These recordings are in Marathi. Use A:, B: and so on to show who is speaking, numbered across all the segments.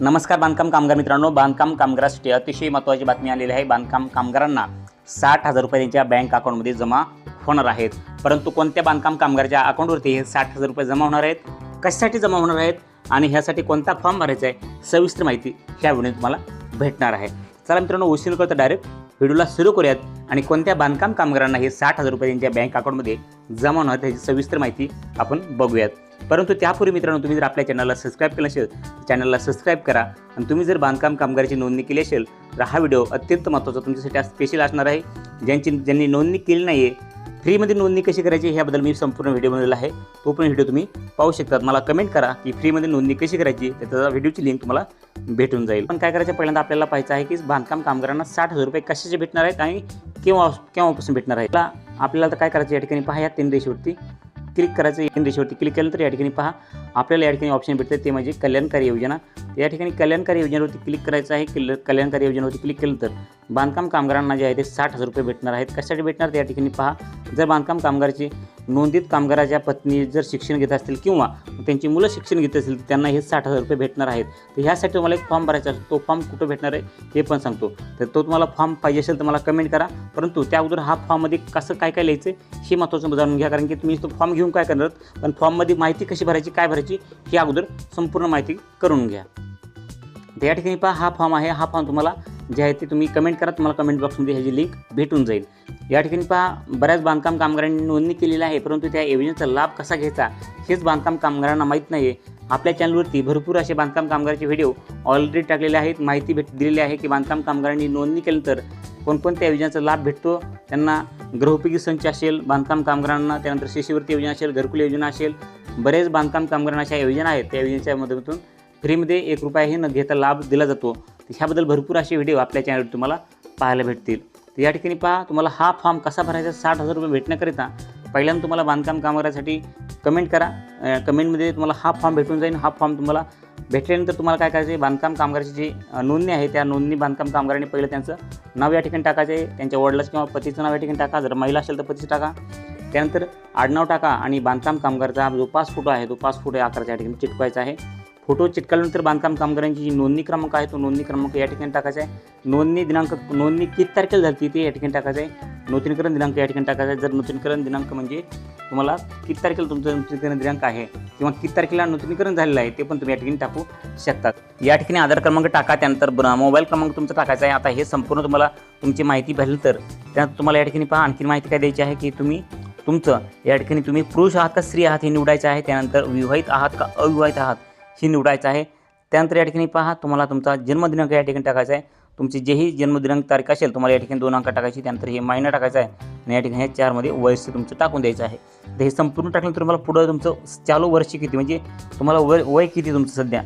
A: नमस्कार बांधकाम कामगार मित्रांनो, बांधकाम कामगारासाठी अतिशय महत्त्वाची बातमी आलेली आहे। बांधकाम कामगारांना 60,000 रुपये त्यांच्या बँक अकाउंटमध्ये जमा होणार आहेत। परंतु कोणत्या बांधकाम कामगाराच्या अकाउंटवरती हे 60,000 रुपये जमा होणार आहेत, कशासाठी जमा होणार आहेत आणि ह्यासाठी कोणता फॉर्म भरायचा आहे, सविस्तर माहिती ह्या व्हिडिओत तुम्हाला भेटणार आहे। चला मित्रांनो, उशीर न करता डायरेक्ट व्हिडिओला सुरू करूयात आणि कोणत्या बांधकाम कामगारांना हे 60,000 रुपये त्यांच्या बँक अकाउंटमध्ये जमा होणार त्याची सविस्तर माहिती आपण बघूयात। परंतु त्यापूर्वी मित्रांनो, तुम्ही जर आपल्या चॅनलला सबस्क्राईब केलं असेल तर चॅनलला सबस्क्राईब करा आणि तुम्ही जर बांधकाम कामगाराची नोंदणी केली असेल तर हा व्हिडिओ अत्यंत महत्त्वाचा तुमच्यासाठी स्पेशल असणार आहे। ज्यांनी नोंदणी केली नाही आहे, फ्रीमध्ये नोंदणी कशी करायची ह्याबद्दल मी संपूर्ण व्हिडिओ बनवलेला आहे। तो पण व्हिडिओ तुम्ही पाहू शकता। मला कमेंट करा की फ्रीमध्ये नोंदणी कशी करायची, त्याचा व्हिडिओची लिंक तुम्हाला भेटून जाईल। पण काय करायचं, पहिल्यांदा आपल्याला पाहायचं आहे की बांधकाम कामगारांना 60,000 रुपये कशाचे भेटणार आहेत आणि केव्हापासून भेटणार आहेत। आपल्याला तर काय करायचं, या ठिकाणी पहा, या 3 रेषेवरती क्लिक करायचं। 3 रेषेवरती क्लिक केलं तर या ठिकाणी पहा आपल्याला या ठिकाणी ऑप्शन भेटते, ते म्हणजे कल्याणकारी योजना। या ठिकाणी कल्याणकारी योजनेवरती क्लिक करायचं आहे। कल्याणकारी योजनेवरती क्लिक केलं तर बांधकाम कामगारांना जे आहे ते 60,000 रुपये भेटणार आहेत। कशासाठी भेटणार ते या ठिकाणी पहा। जर बांधकाम कामगाराची नोंदित कामगाराच्या पत्नी जर शिक्षण घेत असतील किंवा त्यांची मुलं शिक्षण घेत असतील तर त्यांना हे 60,000 रुपये भेटणार आहेत। तर ह्यासाठी तुम्हाला एक फॉर्म भरायचा असतो। तो फॉर्म कुठं भेटणार आहे हे पण सांगतो। तर तो तुम्हाला फॉर्म पाहिजे असेल तर मला कमेंट करा। परंतु त्या अगोदर हा फॉर्ममध्ये कसं काय लिहायचं हे महत्त्वाचं जाणून घ्या, कारण की तुम्ही तो फॉर्म घेऊन काय करणार, पण फॉर्ममध्ये माहिती कशी भरायची, काय भरायची ही अगोदर संपूर्ण माहिती करून घ्या। तर या ठिकाणी पहा हा फॉर्म आहे। हा फॉर्म तुम्हाला जे आहे ते तुम्ही कमेंट करा, तुम्हाला कमेंट बॉक्समध्ये ह्याची लिंक भेटून जाईल। या ठिकाणी पहा बऱ्याच बांधकाम कामगारांनी नोंदणी केलेली आहे, परंतु त्या योजनेचा लाभ कसा घ्यायचा हेच बांधकाम कामगारांना माहीत नाही आहे। आपल्या चॅनलवरती भरपूर असे बांधकाम कामगाराचे व्हिडिओ ऑलरेडी टाकलेले आहेत। माहिती दिलेली आहे की बांधकाम कामगारांनी नोंदणी केल्यानंतर कोणकोणत्या योजनेचा लाभ भेटतो त्यांना। गृहोपयोगी संच असेल बांधकाम कामगारांना, त्यानंतर शिष्यवृत्ती योजना असेल, घरकुल योजना असेल, बरेच बांधकाम कामगारांना अशा योजना आहेत। त्या योजनेच्या मदतीतून फ्रीमध्ये 1 रुपयाही न घेता लाभ दिला जातो। ह्याबद्दल भरपूर असे व्हिडिओ आपल्या चॅनलवर तुम्हाला पाहायला भेटतील। तर या ठिकाणी पहा तुम्हाला हा फॉर्म कसा भरायचा 60,000 रुपये भेटण्याकरिता पहिल्यांदा तुम्हाला बांधकाम कामगारासाठी कमेंट करा। कमेंटमध्ये तुम्हाला हा फॉर्म भेटून जाईल। हा फॉर्म तुम्हाला भेटल्यानंतर तुम्हाला काय करायचं आहे, बांधकाम कामगाराची जी नोंदणी आहे त्या नोंदणी बांधकाम कामगारांनी पहिलं त्यांचं नाव या ठिकाणी टाकायचं आहे। त्यांच्या वडिलाचं किंवा पतीचं नाव या ठिकाणी टाका, जर महिला असेल तर पतीचं टाका। त्यानंतर आडनाव टाका आणि बांधकाम कामगाराचा जो पास फोटो आहे तो 5 फुट आकाराच्या या ठिकाणी चिटकवायचा आहे। फोटो चिटकल्यानंतर बांधकाम कामगारांची जी नोंदणी क्रमांक आहे तो नोंदणी क्रमांक या ठिकाणी टाकायचा आहे। नोंदणी दिनांक, नोंदणी किती तारखेला झाली ते या ठिकाणी टाकायचं आहे। नूतनीकरण दिनांक या ठिकाणी टाकायचा आहे। जर नूतनीकरण दिनांक म्हणजे तुम्हाला किती तारखेला तुमचं नूतनीकरण दिनांक आहे किंवा किती तारखेला नूतनीकरण झालेलं आहे ते पण तुम्ही या ठिकाणी टाकू शकतात। या ठिकाणी आधार क्रमांक टाका, त्यानंतर मोबाईल क्रमांक तुमचा टाकायचा आहे। आता हे संपूर्ण तुम्हाला तुमची माहिती भरली तर त्यानंतर तुम्हाला या ठिकाणी पहा आणखी माहिती काय द्यायची आहे की तुमचं या ठिकाणी तुम्ही पुरुष आहात का स्त्री आहात हे निवडायचं आहे। त्यानंतर विवाहित आहात का अविवाहित आहात हे निवडायचं आहे। त्यानंतर या ठिकाणी पहा तुम्हाला तुमचा जन्मदिनांक या ठिकाणी टाकायचा आहे। तुमची जेही जन्मदिनांक तारीख असेल तुम्हाला या ठिकाणी 2 अंक टाकायची। त्यानंतर हे महिना टाकायचा आहे आणि या ठिकाणी 4 मध्ये वयस्य तुमचं टाकून द्यायचं आहे। तर हे संपूर्ण टाकल्यानंतर तुम्हाला पुढं तुमचं चालू वर्ष किती म्हणजे तुम्हाला वय किती तुमचं सध्या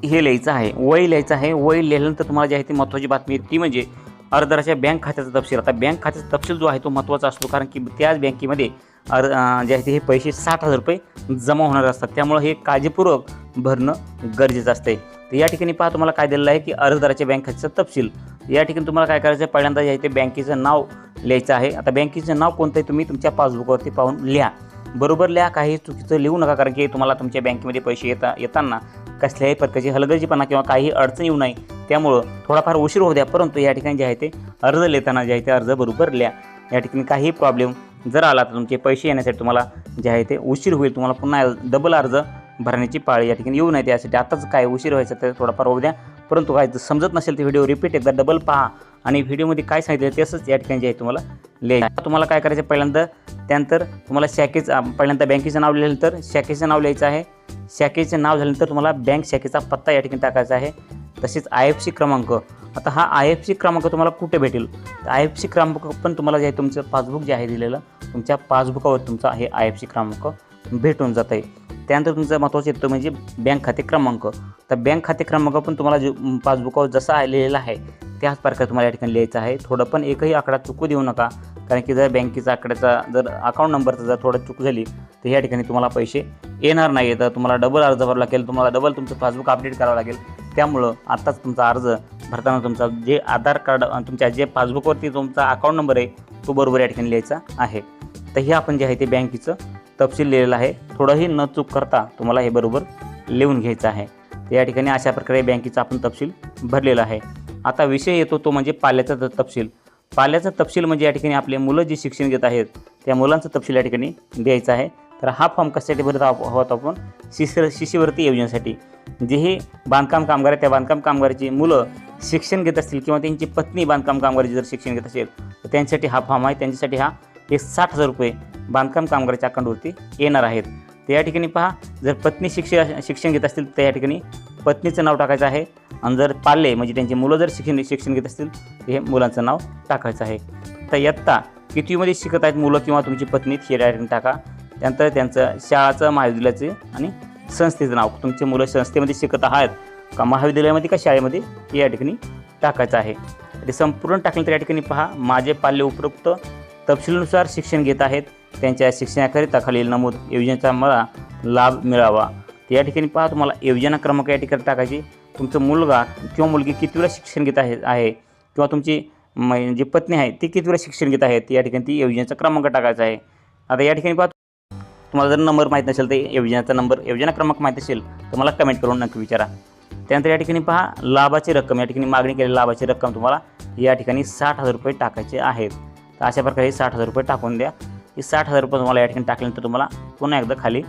A: हे लिहायचं आहे, वय लिहायचं आहे। वय लिहिल्यानंतर तुम्हाला जे आहे ती महत्त्वाची बातमी आहे ती म्हणजे अर्जदाराच्या बँक खात्याचा तपशील। आता बँक खात्याचा तपशील जो आहे तो महत्त्वाचा असतो, कारण की त्याच बँकेमध्ये जे आहे ते हे पैसे 60,000 रुपये जमा होणार असतात। त्यामुळे हे काळजीपूर्वक भरणं गरजेचं असते। तर या ठिकाणी पहा तुम्हाला काय दिलेलं आहे की अर्जदाराच्या बँक खात्याचा तपशील। या ठिकाणी तुम्हाला काय करायचं आहे, पहिल्यांदा जे आहे ते बँकेचं नाव लिहायचं आहे। आता बँकेचं नाव कोणतं आहे तुम्ही तुमच्या पासबुकवरती पाहून लिहा, बरोबर लिहा, काही चुकीचं लिहू नका, कारण की तुम्हाला तुमच्या बँकेमध्ये पैसे येताना कसल्याही प्रकारची हलगर्जीपणा किंवा काही अडचण येऊ नये त्यामुळं थोडाफार उशीर होऊ द्या। परंतु या ठिकाणी जे आहे ते अर्ज लिहिताना जे आहे ते अर्ज बरोबर लिहा। या ठिकाणी काही प्रॉब्लेम जर आला तर तुमचे पैसे येण्यासाठी तुम्हाला जे आहे ते उशीर होईल, तुम्हाला पुन्हा डबल अर्ज भरण्याची पाळी या ठिकाणी येऊ नये। त्यासाठी आताच काय उशीर व्हायचं तर थोडाफार होऊ द्या। परंतु काय समजत नसेल तर व्हिडिओ रिपीट एकदा डबल पहा आणि व्हिडिओमध्ये काय सांगितलं तसंच या ठिकाणी जे आहे तुम्हाला लिहायचं। तुम्हाला काय करायचं पहिल्यांदा, त्यानंतर तुम्हाला पहिल्यांदा बँकेचं नाव लिहिल्यानंतर शाखेचं नाव लिहायचं आहे। शाखेचं नाव झाल्यानंतर तुम्हाला बँक शाखेचा पत्ता या ठिकाणी टाकायचा आहे। तसेच IFSC क्रमांक। आता हा IFSC क्रमांक तुम्हाला कुठे भेटेल, तर IFSC क्रमांक पण तुम्हाला जे आहे तुमचं पासबुक जे आहे दिलेलं तुमच्या पासबुकावर तुमचा हे IFSC क्रमांक भेटून जात आहे। त्यानंतर तुमचं महत्त्वाचं येतो म्हणजे बँक खाते क्रमांक। तर बँक खाते क्रमांक पण तुम्हाला जो पासबुकावर जसा लिहिलेला आहे त्याच प्रकारे तुम्हाला या ठिकाणी लिहायचं आहे। थोडं पण एकही आकडा चुकू देऊ नका, कारण की जर बँकेचा आकड्याचा जर अकाउंट नंबरचा जर थोडं चूक झाली तर या ठिकाणी तुम्हाला पैसे येणार नाही। तर तुम्हाला डबल अर्ज भरावा लागेल, तुम्हाला डबल तुमचं पासबुक अपडेट करावं लागेल। त्यामुळं आत्ताच तुमचा अर्ज भरताना तुमचा जे आधार कार्ड तुमच्या जे पासबुकवरती तुमचा अकाउंट नंबर आहे तो बरोबर या ठिकाणी लिहायचा आहे। तर हे आपण जे आहे ते बँकेचं तपशील लिहिलेलं आहे। थोडंही न चूक करता तुम्हाला हे बरोबर लिहून घ्यायचं आहे। तर या ठिकाणी अशा प्रकारे बँकेचा आपण तपशील भरलेला आहे. आता विषय येतो तो म्हणजे पाल्याचा तपशील. पाल्याचा तपशील म्हणजे या ठिकाणी आपले मुलं जे शिक्षण घेत आहेत त्या मुलांचा तपशील या ठिकाणी द्यायचा आहे. तर हा फॉर्म कशासाठी भरत आहोत आपण? शिष्यवृत्ती योजनेसाठी. जे हे बांधकाम कामगार आहे त्या बांधकाम कामगाराची मुलं शिक्षण घेत असतील किंवा त्यांची पत्नी बांधकाम कामगाराची जर शिक्षण घेत असेल तर त्यांच्यासाठी हा फॉर्म आहे. त्यांच्यासाठी हा हे 60,000 रुपये बांधकाम कामगाराच्या अकाउंटवरती येणार आहेत. तर या ठिकाणी पहा, जर पत्नी शिक्षण घेत असतील तर या ठिकाणी पत्नीचं नाव टाकायचं आहे आणि जर पाल्य म्हणजे त्यांची मुलं जर शिक्षण घेत असतील तर हे मुलांचं नाव टाकायचं आहे. तर इयत्ता कितवीमध्ये शिकत आहेत मुलं किंवा तुमची पत्नी हे या ठिकाणी टाका. त्यानंतर त्यांचं शाळाचं, महाविद्यालयाचे आणि संस्थेचं नाव, तुमचे मुलं संस्थेमध्ये शिकत आहात का महाविद्यालयामध्ये का शाळेमध्ये हे या ठिकाणी टाकायचं आहे. ते संपूर्ण टाकल्यानंतर या ठिकाणी पहा, माझे पाल्य उपरोक्त तपशिलानुसार शिक्षण घेत आहेत, त्यांच्या शिक्षणाकरिता खालील नमूद योजनेचा मला लाभ मिळावा. तर या ठिकाणी पहा, तुम्हाला योजना क्रमांक या ठिकाणी टाकायची. तुमचं मुलगा किंवा मुलगी कितवीला शिक्षण घेत आहे किंवा तुमची जी पत्नी आहे ती कितवीला शिक्षण घेत आहे या ठिकाणी ती योजनेचा क्रमांक टाकायचा आहे. आता या ठिकाणी पहा, तुम्हाला जर नंबर माहीत नसेल तर योजनेचा नंबर, योजना क्रमांक माहीत असेल तर मला कमेंट करून नक्की विचारा. त्यानंतर या ठिकाणी पहा, लाभाची रक्कम, या ठिकाणी मागणी केलेली लाभाची रक्कम तुम्हाला या ठिकाणी 60,000 रुपये टाकायचे आहेत. तर अशा प्रकारे 60,000 रुपये टाकून द्या. हे 60,000 रुपये तुम्हाला या ठिकाणी टाकल्यानंतर तुम्हाला पुन्हा एकदा खाली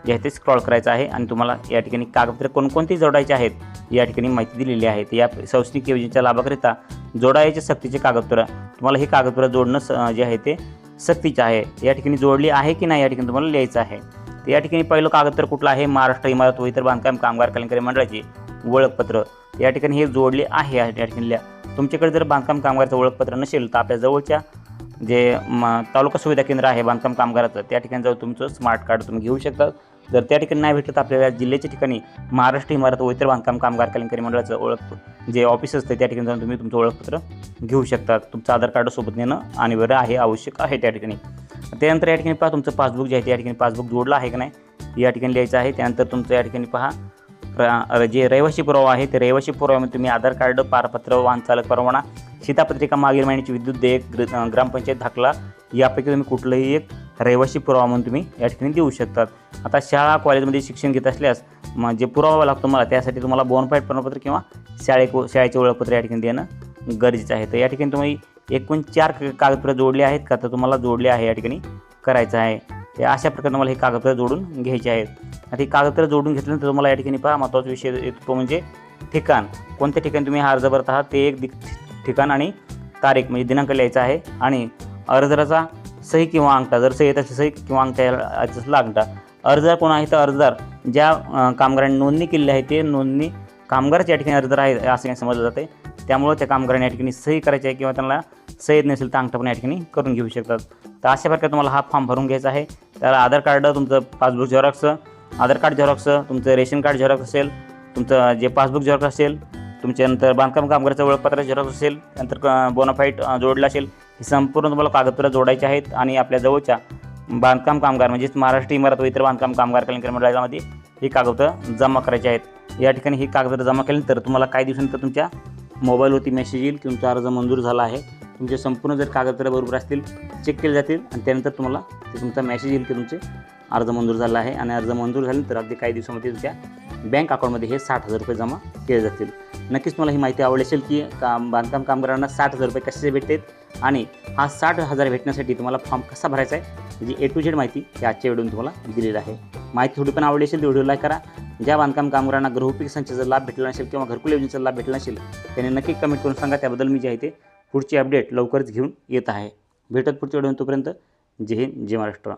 A: जे आहे ते स्क्रॉल करायचं आहे आणि तुम्हाला या ठिकाणी कागदपत्रे कोणकोणती जोडायचे आहेत या ठिकाणी माहिती दिलेली आहे. या शैक्षणिक योजनेच्या लाभाकरिता जोडायचे सक्तीचे कागदपत्र, तुम्हाला हे कागदपत्र जोडणं जे आहे ते सक्तीचे आहे. या ठिकाणी जोडली आहे की नाही या ठिकाणी तुम्हाला लिहायचं आहे. तर या ठिकाणी पहिलं कागदपत्र कुठलं आहे? महाराष्ट्र इमारत व इतर बांधकाम कामगार कल्याणकारी मंडळाचे ओळखपत्र. या ठिकाणी हे जोडले आहे या ठिकाणी लिहा. तुमच्याकडे जर बांधकाम कामगाराचं ओळखपत्र नसेल तर आपल्या जवळच्या जे तालुका सुविधा केंद्र आहे बांधकाम कामगाराचं त्या ठिकाणी जाऊन तुमचं स्मार्ट कार्ड तुम्ही घेऊ शकता. जर त्या ठिकाणी नाही भेटलं तर आपल्याला जिल्ह्याच्या ठिकाणी महाराष्ट्र इमारत व इतर बांधकाम कामगार कल्याणकारी मंडळाचं ओळख जे ऑफिस असतं त्या ठिकाणी जाऊन तुम्ही तुमचं ओळखपत्र घेऊ शकता. तुमचं आधार कार्ड सोबत नेणं अनिवार्य आहे, आवश्यक आहे त्या ठिकाणी. त्यानंतर या ठिकाणी पहा, तुमचं पासबुक जे आहे या ठिकाणी पासबुक जोडलं आहे की नाही या ठिकाणी लिहायचं आहे. त्यानंतर तुमचं या ठिकाणी पहा, जे रहिवासी पुरावा आहे ते रहिवासी पुराव्यामध्ये तुम्ही आधार कार्ड, पारपत्र, वाहन चालक परवाना, शिधापत्रिका, मागील महिन्याची विद्युत देयक, ग्रामपंचायत दाखला यापैकी तुम्ही कुठलंही एक रहिवासी पुरावा म्हणून तुम्ही या ठिकाणी देऊ शकतात. आता शाळा कॉलेजमध्ये शिक्षण घेत असल्यास जे पुरावा लागतो मला त्यासाठी तुम्हाला बोनफाईड प्रमाणपत्र किंवा शाळेचे ओळखपत्र या ठिकाणी देणं गरजेचं आहे. तर या ठिकाणी तुम्ही एकूण 4 कागदपत्र जोडले आहेत का तर तुम्हाला जोडले आहे या ठिकाणी करायचं आहे. ते अशा प्रकारे तुम्हाला हे कागदपत्र जोडून घ्यायचे आहेत. आता हे कागदपत्र जोडून घेतल्यानंतर तुम्हाला या ठिकाणी पहा, महत्त्वाचा विषय येतो तो म्हणजे ठिकाण. कोणत्या ठिकाणी तुम्ही हा अर्ज भरत आहात ते एक ठिकाण आणि तारीख म्हणजे दिनांक लिहायचा आहे आणि अर्जदाराचा सही किंवा अंगठा, जर सही येत असेल सही किंवा अंगठा असला अंगठा. अर्जदार कोण आहे तर अर्जदार ज्या कामगारांनी नोंदणी केलेली आहे ते नोंदणी कामगारच या ठिकाणी अर्जदार आहे असं काही समजलं जाते. त्यामुळे त्या कामगारांनी या ठिकाणी सही करायची आहे किंवा त्यांना सही येत नसेल तर अंगठा पण या ठिकाणी करून घेऊ शकतात. तर अशा प्रकारे तुम्हाला हा फॉर्म भरून घ्यायचा आहे. त्याला आधार कार्ड, तुमचं पासबुक झेरॉक्स, आधार कार्ड झेरॉक्स, तुमचं रेशन कार्ड झेरॉक्स असेल, तुमचं जे पासबुक झेरॉक्स असेल, तुमच्यानंतर बांधकाम कामगाराचं ओळखपत्र झेरॉक्स असेल, नंतर बोनाफाईड जोडला असेल, हे संपूर्ण तुम्हाला कागदपत्र जोडायचे आहेत आणि आपल्या जवळच्या बांधकाम कामगार म्हणजेच महाराष्ट्र इमारत व इतर बांधकाम कामगार कल्याणकारी मंडळामध्ये ही कागदपत्र जमा करायचे आहेत. या ठिकाणी ही कागदपत्र जमा केल्यानंतर तुम्हाला काही दिवसानंतर तुमच्या मोबाईलवरती मेसेज येईल की तुमचा अर्ज मंजूर झाला आहे. तुमचे संपूर्ण जर कागदपत्र बरोबर असतील चेक केले जातील आणि त्यानंतर तुम्हाला ते तुमचा मेसेज येईल की तुमचे अर्ज मंजूर झाला आहे आणि अर्ज मंजूर झाल्यानंतर अगदी काही दिवसामध्ये तुमच्या बँक अकाउंटमध्ये हे 60,000 रुपये जमा केले जातील. नक्कीच मला ही माहिती आवडली असेल की बांधकाम कामगारांना 60,000 रुपये कसे भेटतात आणि हा 60,000 भेटण्यासाठी तुम्हाला फॉर्म कसा भरायचा आहे म्हणजे A to Z माहिती ही आजच्या व्हिडिओने तुम्हाला दिलेली आहे. माहिती थोडी पण आवडली असेल तर व्हिडिओ लाईक करा. ज्या बांधकाम कामगारांना गृहोपयोगी संचाचा लाभ भेटला नसेल किंवा घरकुल योजनेचा लाभ भेटला नसेल त्यांनी नक्की कमेंट करून सांगा. त्याबद्दल मी जे आहे ते पुढची अपडेट लवकरच घेऊन येत आहे. भेटत पुढच्या व्हिडिओ, तोपर्यंत जय हिंद, जय महाराष्ट्र.